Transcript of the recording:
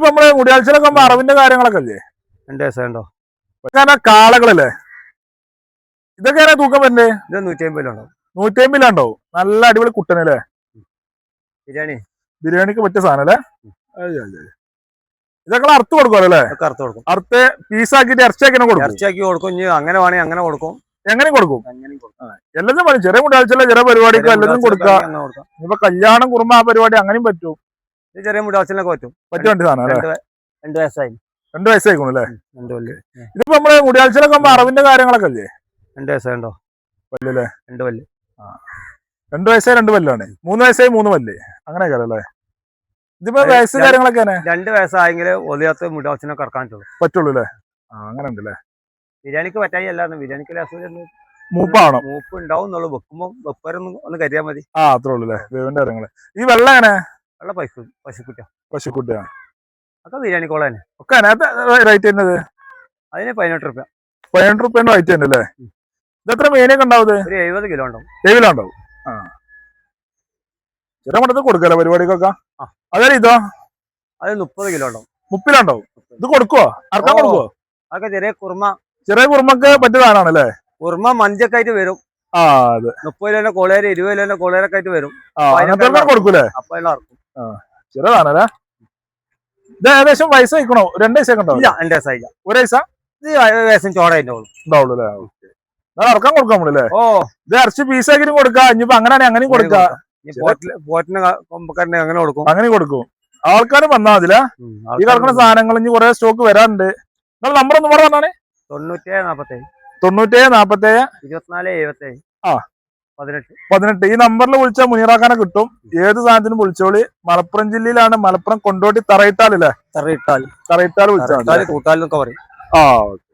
നമ്മള് മുടിയാഴ്ചയിലൊക്കെ അറവിന്റെ കാര്യങ്ങളൊക്കെ അല്ലേ? 2 വയസ്സുണ്ടോ? കാളകളല്ലേ ഇതൊക്കെ തൂക്കം വരുന്നേ? ഇത് 150 150 നല്ല അടിപൊളി കുട്ടനല്ലേ? ബിരിയാണിക്ക് പറ്റിയ സാധനം അല്ലേ? ഇതൊക്കെ അറുത്ത് കൊടുക്കുമല്ലോ അല്ലേ? അറുത്ത് പീസാക്കിട്ട് ഇറച്ചിയാക്കി കൊടുക്കും. അങ്ങനെ വേണമെങ്കിൽ അങ്ങനെ കൊടുക്കും. എങ്ങനെ കൊടുക്കും? എല്ലാത്തിനും പറയും ചെറിയ മുടിയാഴ്ചയിലെ ചെറിയ പരിപാടിക്കും എല്ലാത്തിനും കൊടുക്കാം. ഇപ്പൊ കല്യാണം കുറുമ്പ ആ പരിപാടി അങ്ങനെയും പറ്റും. ചെറിയ മുടിയാഴ്ചയിലൊക്കെ പറ്റും സാധനം അല്ലേ? 2 വയസ്സായി. 2 വയസ്സായിക്കോണു അല്ലേ? ഇതിപ്പോ നമ്മള് മുടിയാഴ്ചയിലൊക്കെ അറവിന്റെ കാര്യങ്ങളൊക്കെ അല്ലേ? 2 വയസ്സുണ്ടോ? പല്ലല്ലേ? 2 പല്ല്. 2 വയസ്സായി 2 പല്ലാണ്. 3 വയസ്സായി 3 പല്ല് അങ്ങനെയൊക്കെ അല്ലേ? ഇതിപ്പോ വയസ്സ് കാര്യങ്ങളൊക്കെ 2 വയസ്സായെങ്കിൽ ഒലിയാത്ത മുടിയാഴ്ചനൊക്കെ ഇറക്കാൻ പറ്റുള്ളൂ അല്ലേ? അങ്ങനെ ഉണ്ടല്ലേ? ബിരിയാണിക്ക് പറ്റായി അല്ലാന്ന് ബിരിയാണിക്ക് മൂപ്പാണോ? മൂപ്പ് ഉണ്ടാവും എന്നുള്ളൂ. വെക്കുമ്പോ വെപ്പരൊന്നും ഒന്ന് കരിയാ മതി. അത്രേ ഉള്ളൂ അല്ലേ? വേവിന്റെ കാര്യങ്ങള്. ഈ വെള്ളം എങ്ങനെ? വെള്ള പശുക്കുട്ടിയാണ്. ഒക്കെ ബിരിയാണി കോളാണ്. ഒക്കെ റേറ്റ് വരുന്നത് അതിന് 18 രൂപ. 18 രൂപേന്റെ റേറ്റ് തന്നെ അല്ലേ? ഇതെത്ര മീനൊക്കെ ഉണ്ടാവും? ഒരു 70 കിലോ ഉണ്ടാവും. 7 കിലോ ഉണ്ടാവും. ചെറിയ മട്ടത്തിൽ കൊടുക്കല്ലോ പരിപാടിക്കൊക്കെ. അതെ ഇതോ? അത് 30 കിലോ ഉണ്ടാവും. 30 കിലോ ഉണ്ടാവും. ഇത് കൊടുക്കുവോ? അറക്കാൻ കൊടുക്കുവോ? അതൊക്കെ ചെറിയ കുറുമക്ക് പറ്റിയ സാധനമാണല്ലേ? കുറുമ മഞ്ചൊക്കെ ആയിട്ട് വരും. 30 കിലോന്റെ കോളേര് 20 കിലോന്റെ കോളേരൊക്കെ ആയിട്ട് വരും. കൊടുക്കൂലേ? അപ്പൊ എല്ലാം ചെറിയ സാധനം. ഇത് ഏകദേശം വയസ്സ് കഴിക്കണോ? 2 വയസ്സൊക്കെ ഉണ്ടാവും? 2 വയസ്സായില്ല. 1 വയസ്സാ? വയസ്സും ചോടായിട്ടുള്ളൂ അല്ലേ? ഇറക്കാൻ കൊടുക്കാൻ നമ്മളല്ലേ? ഇത് ഇറച്ചി പീസാക്കിട്ടും കൊടുക്കാം. ഇനിയിപ്പോ അങ്ങനെയാണെങ്കിൽ അങ്ങനെയും കൊടുക്കാം. അങ്ങനെ കൊടുക്കും. ആൾക്കാർ വന്നാൽ മതില്ല. ഈ കിടക്കുന്ന സാധനങ്ങൾ ഇനി കുറെ സ്റ്റോക്ക് വരാനുണ്ട്. നിങ്ങൾ നമ്പർ ഒന്ന് പറഞ്ഞാണ്? 9747 ഈ നമ്പറിൽ വിളിച്ചാൽ മുനീറാക്കാനെ കിട്ടും. ഏത് സാധനത്തിനും വിളിച്ചോളി. മലപ്പുറം ജില്ലയിലാണ്. മലപ്പുറം കൊണ്ടോട്ടി തറയിട്ടാലല്ലേ? തറയിട്ടാൽ വിളിച്ചാൽ. കൂട്ടാലൊക്കെ പറയും. ഓക്കെ.